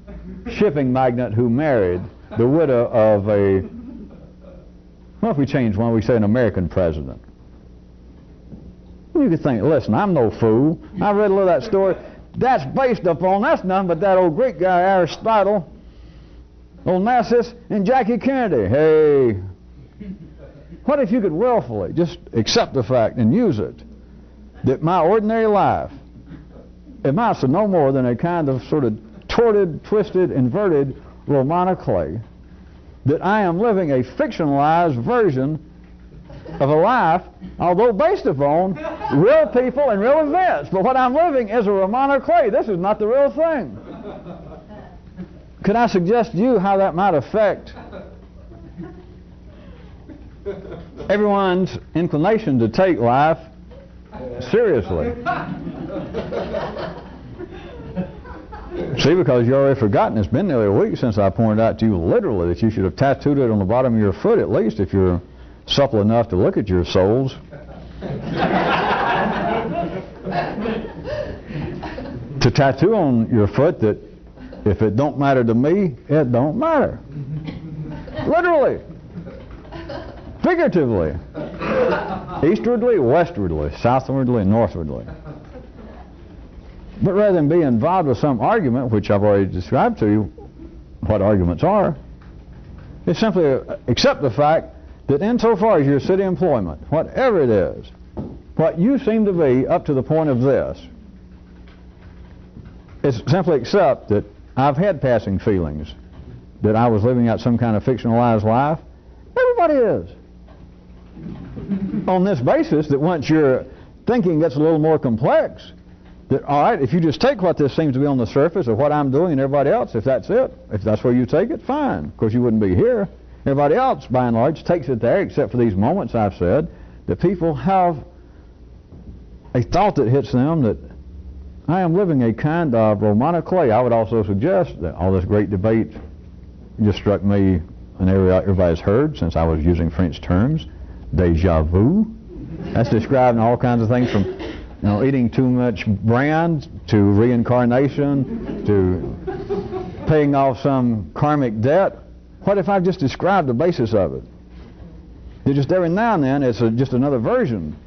shipping magnate who married the widow of a, what if we change one, we say an American president. You could think, listen, I'm no fool. I read a little of that story. That's based upon, that's none but that old Greek guy Aristotle, old Narcissus, and Jackie Kennedy. Hey, what if you could willfully just accept the fact and use it that my ordinary life amounts to no more than a kind of sort of torted, twisted, inverted Romano clay, that I am living a fictionalized version of a life, although based upon real people and real events, but what I'm living is a Romano clay. This is not the real thing. Could I suggest to you how that might affect everyone's inclination to take life seriously? See, because you've already forgotten, it's been nearly a week since I pointed out to you literally that you should have tattooed it on the bottom of your foot at least if you're supple enough to look at your souls. To tattoo on your foot that if it don't matter to me, it don't matter. Literally. Figuratively. Eastwardly, westwardly, southwardly, northwardly. But rather than be involved with some argument, which I've already described to you what arguments are, it's simply accept the fact that insofar as your city employment, whatever it is, what you seem to be up to the point of this, is simply accept that I've had passing feelings that I was living out some kind of fictionalized life. Everybody is. On this basis, that once your thinking gets a little more complex, that, all right, if you just take what this seems to be on the surface of what I'm doing and everybody else, if that's it, if that's where you take it, fine. Of course, you wouldn't be here. Everybody else, by and large, takes it there, except for these moments I've said, that people have a thought that hits them that I am living a kind of Romano clay. I would also suggest that all this great debate just struck me an area everybody's heard since I was using French terms, déjà vu. That's describing all kinds of things from eating too much bran to reincarnation to paying off some karmic debt. What if I've just described the basis of it? That just every now and then it's just another version.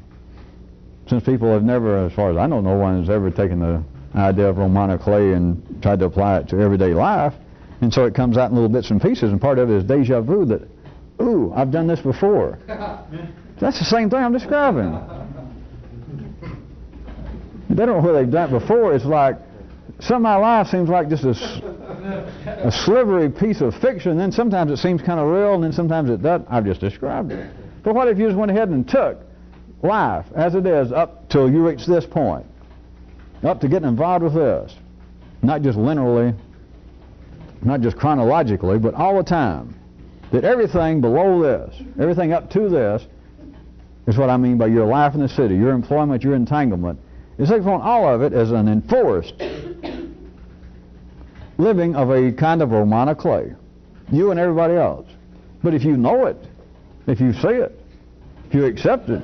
Since people have never, as far as I know, no one has ever taken the idea of Romano clay and tried to apply it to everyday life. And so it comes out in little bits and pieces, and part of it is déjà vu, that, ooh, I've done this before. That's the same thing I'm describing. They don't know where they've done it before. It's like, some of my life seems like just a a slivery piece of fiction, and then sometimes it seems kind of real, and then sometimes it doesn't. I've just described it. But what if you just went ahead and took life as it is up till you reach this point, up to getting involved with this, not just linearly, not just chronologically, but all the time, that everything below this, everything up to this, is what I mean by your life in the city, your employment, your entanglement, is taken upon all of it as an enforced living of a kind of Romano clay, you and everybody else. But if you know it, if you see it, if you accept it,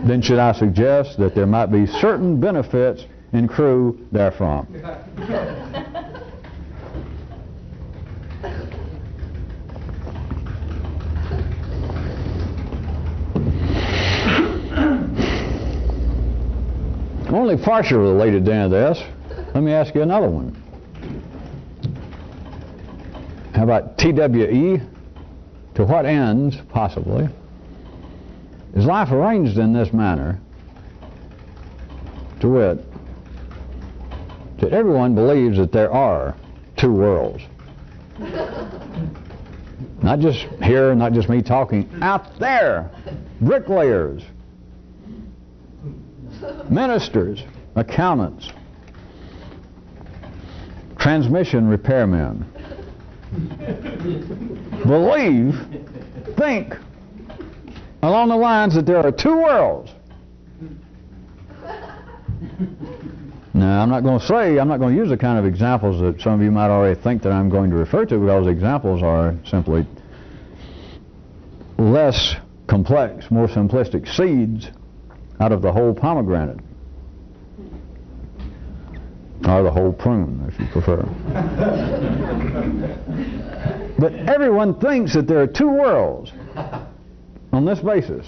then should I suggest that there might be certain benefits accrue therefrom. Only partially related to any of this, let me ask you another one. How about TWE? To what ends, possibly, is life arranged in this manner, to wit, that everyone believes that there are two worlds. Not just here, not just me talking, out there, bricklayers, ministers, accountants, transmission repairmen, believe, think along the lines that there are two worlds. Now, I'm not going to use the kind of examples that some of you might already think that I'm going to refer to, because examples are simply less complex, more simplistic seeds out of the whole pomegranate, or the whole prune, if you prefer. But everyone thinks that there are two worlds on this basis.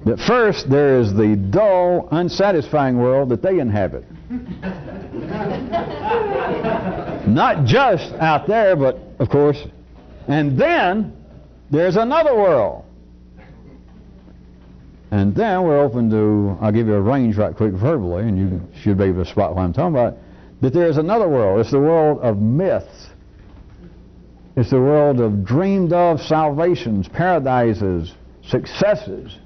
That first, there is the dull, unsatisfying world that they inhabit. Not just out there, but, of course, and then there's another world. And then we're open to, I'll give you a range right quick verbally, and you should be able to spot what I'm talking about, that there's another world. It's the world of myths. It's the world of dreamed of salvations, paradises, successes.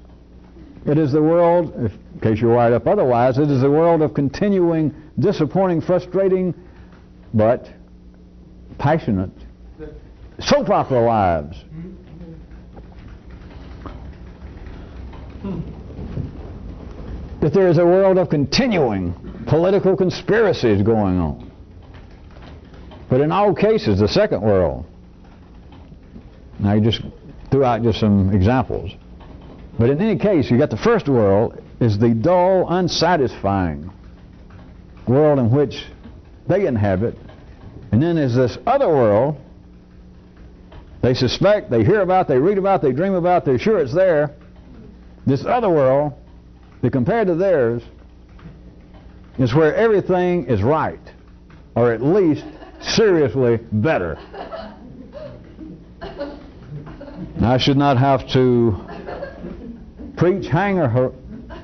It is the world, in case you're wired up otherwise, it is the world of continuing, disappointing, frustrating, but passionate soap opera lives. That there is a world of continuing political conspiracies going on. But in all cases, the second world, now you just threw out just some examples, but in any case, you got the first world is the dull, unsatisfying world in which they inhabit, and then there's this other world they suspect, they hear about, they read about, they dream about, they're sure it's there. This other world, that compared to theirs, is where everything is right, or at least seriously better. Now, I should not have to preach, hang, or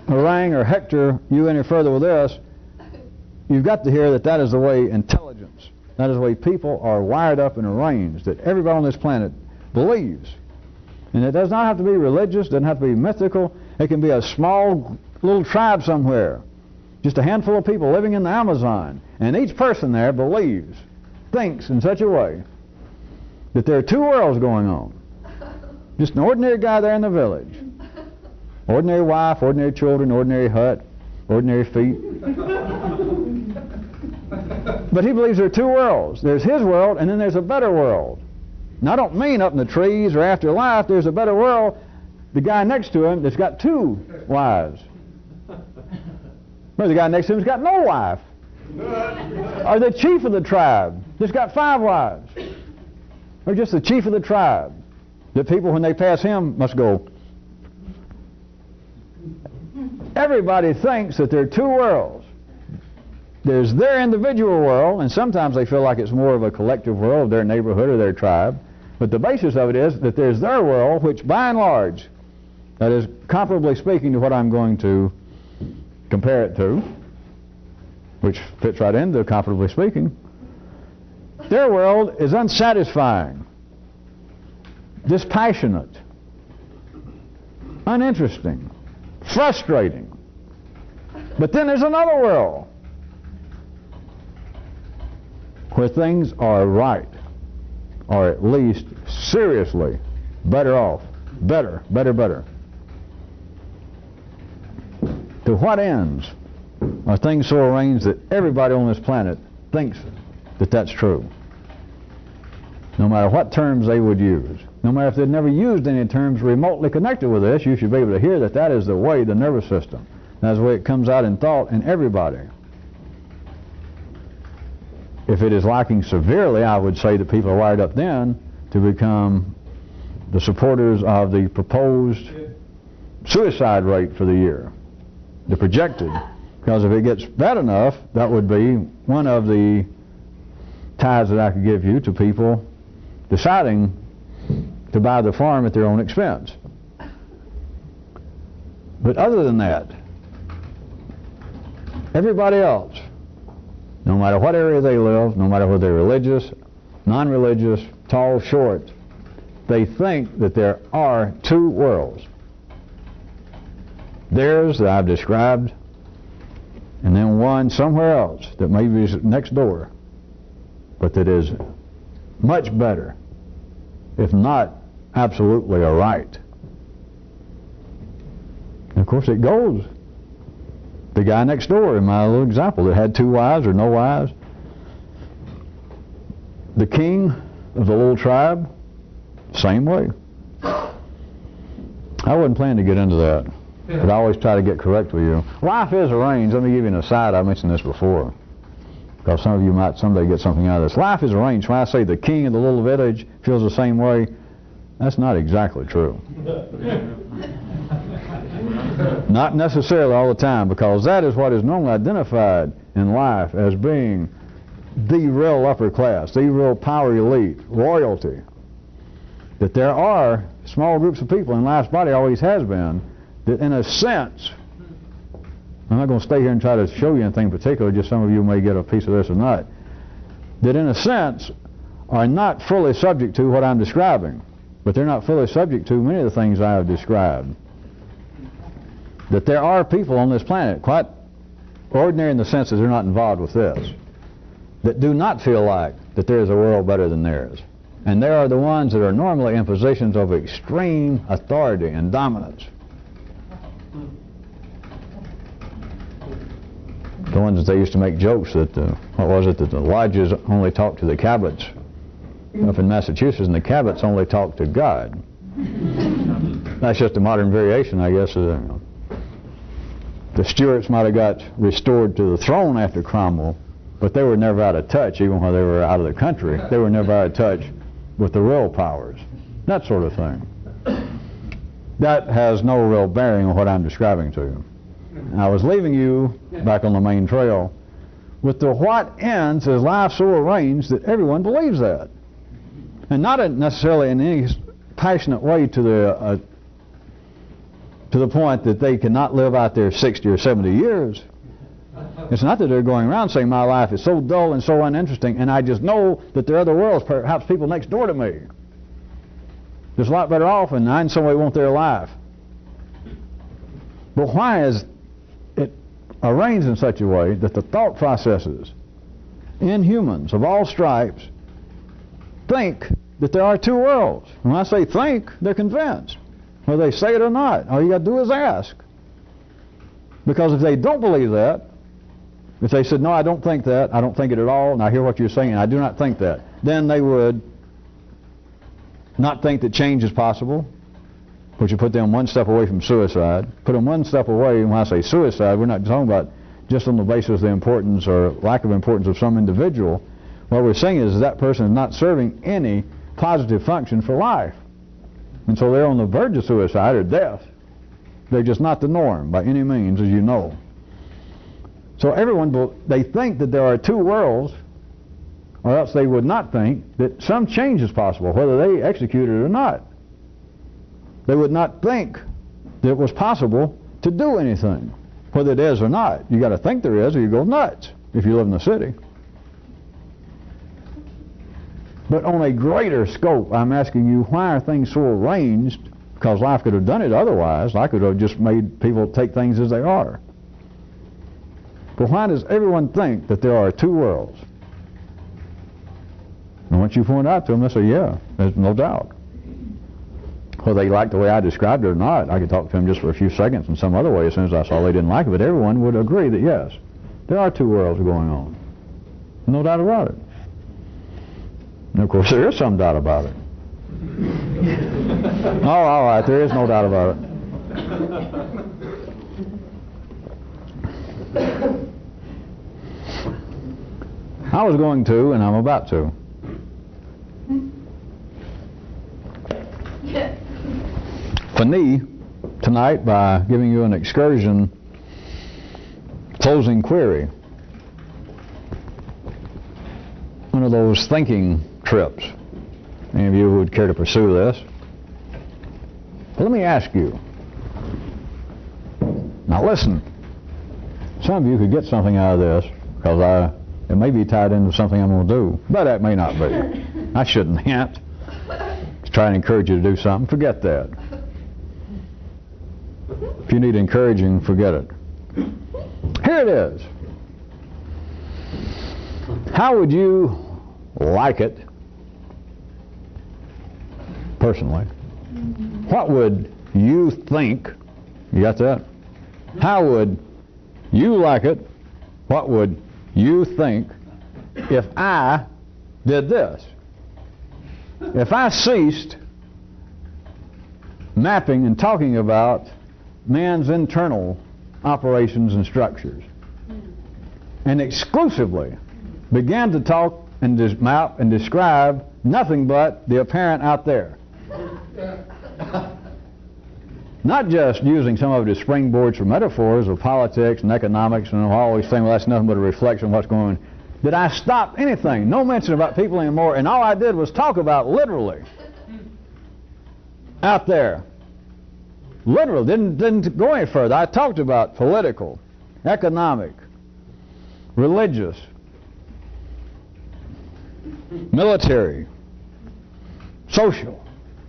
harangue, or hector you any further with this. You've got to hear that that is the way intelligence, that is the way people are wired up and arranged, that everybody on this planet believes. And it does not have to be religious, doesn't have to be mythical. It can be a small little tribe somewhere, just a handful of people living in the Amazon, and each person there believes, thinks in such a way that there are two worlds going on. Just an ordinary guy there in the village, ordinary wife, ordinary children, ordinary hut, ordinary feet. But he believes there are two worlds. There's his world, and then there's a better world. Now, I don't mean up in the trees or after life. There's a better world. The guy next to him that's got two wives. Or the guy next to him's got no wife. Or the chief of the tribe that's got 5 wives. Or just the chief of the tribe that people, when they pass him, must go. Everybody thinks that there are two worlds. There's their individual world, and sometimes they feel like it's more of a collective world of their neighborhood or their tribe. But the basis of it is that there's their world, which by and large, that is comparably speaking to what I'm going to compare it to, which fits right into comfortably speaking, their world is unsatisfying, dispassionate, uninteresting, frustrating. But then there's another world where things are right, or at least seriously better off. Better. To what ends are things so arranged that everybody on this planet thinks that that's true? No matter what terms they would use, no matter if they'd never used any terms remotely connected with this, you should be able to hear that that is the way the nervous system, that's the way it comes out in thought in everybody. If it is lacking severely, I would say that people are wired up then to become the supporters of the proposed suicide rate for the year, the projected. Because if it gets bad enough, that would be one of the ties that I could give you to people deciding to buy the farm at their own expense. But other than that, everybody else, no matter what area they live, no matter whether they're religious, non-religious, tall, short, they think that there are two worlds. Theirs that I've described, and then one somewhere else that maybe is next door, but that is much better, if not absolutely a right. And of course it goes. The guy next door in my little example that had 2 wives or no wives, the king of the little tribe, same way. I wasn't planning to get into that, but I always try to get correct with you. Life is arranged. Let me give you an aside. I mentioned this before, because some of you might someday get something out of this. Life is arranged. When I say the king of the little village feels the same way, that's not exactly true. Not necessarily all the time, because that is what is normally identified in life as being the real upper class, the real power elite, royalty. That there are small groups of people, and life's body always has been, that in a sense, I'm not going to stay here and try to show you anything particular, just some of you may get a piece of this or not, that in a sense are not fully subject to what I'm describing, but they're not fully subject to many of the things I have described. That there are people on this planet, quite ordinary in the sense that they're not involved with this, that do not feel like that there is a world better than theirs. And they are the ones that are normally in positions of extreme authority and dominance. The ones that they used to make jokes that, what was it, that the lodges only talked to the Cabots up in Massachusetts, and the Cabots only talked to God. That's just a modern variation, I guess. The Stuarts might have got restored to the throne after Cromwell, but they were never out of touch, even when they were out of the country. They were never out of touch with the real powers, that sort of thing. That has no real bearing on what I'm describing to you. I was leaving you back on the main trail with the what ends is life so arranged that everyone believes that. And not necessarily in any passionate way to the point that they cannot live out there 60 or 70 years. It's not that they're going around saying my life is so dull and so uninteresting, and I just know that there are other worlds, perhaps people next door to me, there's a lot better off, and I in some way want their life. But why is it arranged in such a way that the thought processes in humans of all stripes think that there are two worlds? When I say think, they're convinced, whether they say it or not. All you got to do is ask. Because if they don't believe that, if they said, no, I don't think that, I don't think it at all, and I hear what you're saying, and I do not think that, then they would not think that change is possible, which would put them one step away from suicide. Put them one step away, and when I say suicide, we're not talking about just on the basis of the importance or lack of importance of some individual. What we're saying is that person is not serving any positive function for life. And so they're on the verge of suicide or death. They're just not the norm by any means, as you know. So everyone, they think that there are two worlds, or else they would not think that some change is possible, whether they execute it or not. They would not think that it was possible to do anything, whether it is or not. You got to think there is, or you go nuts. if you live in the city. But on a greater scope, I'm asking you, why are things so arranged? Because life could have done it otherwise. I could have just made people take things as they are. But why does everyone think that there are two worlds? And once you point out to them, they say, yeah, there's no doubt. Whether they like the way I described it or not, I could talk to them just for a few seconds in some other way as soon as I saw they didn't like it, but everyone would agree that yes, there are two worlds going on. No doubt about it. And of course there is some doubt about it. Oh, all right, there is no doubt about it. I was going to, and I'm about to. Fini tonight by giving you an excursion closing query. One of those thinking trips. Any of you who would care to pursue this? But let me ask you. Now listen. Some of you could get something out of this because it may be tied into something I'm going to do, but it may not be. I shouldn't hint. Just try and encourage you to do something. Forget that. If you need encouraging, forget it. Here it is. How would you like it, personally? What would you think? You got that? How would you like it? What would you think if I did this? If I ceased mapping and talking about man's internal operations and structures and exclusively began to talk and map and describe nothing but the apparent out there. Not just using some of it as springboards for metaphors of politics and economics and always saying, well, that's nothing but a reflection of what's going on. Did I stop anything? No mention about people anymore, and all I did was talk about literally out there. Literally, didn't go any further. I talked about political, economic, religious, military, social.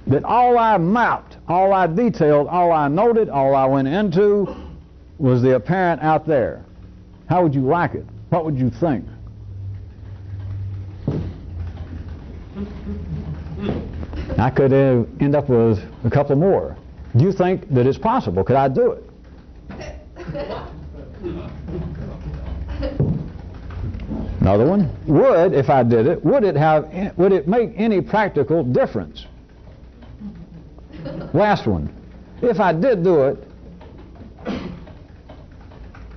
That all I mapped, all I detailed, all I noted, all I went into was the apparent out there. How would you like it? What would you think? I could end up with a couple more. Do you think that it's possible? Could I do it? Another one. Would, if I did it, would it make any practical difference? Last one. If I did do it,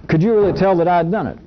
could you really tell that I'd done it?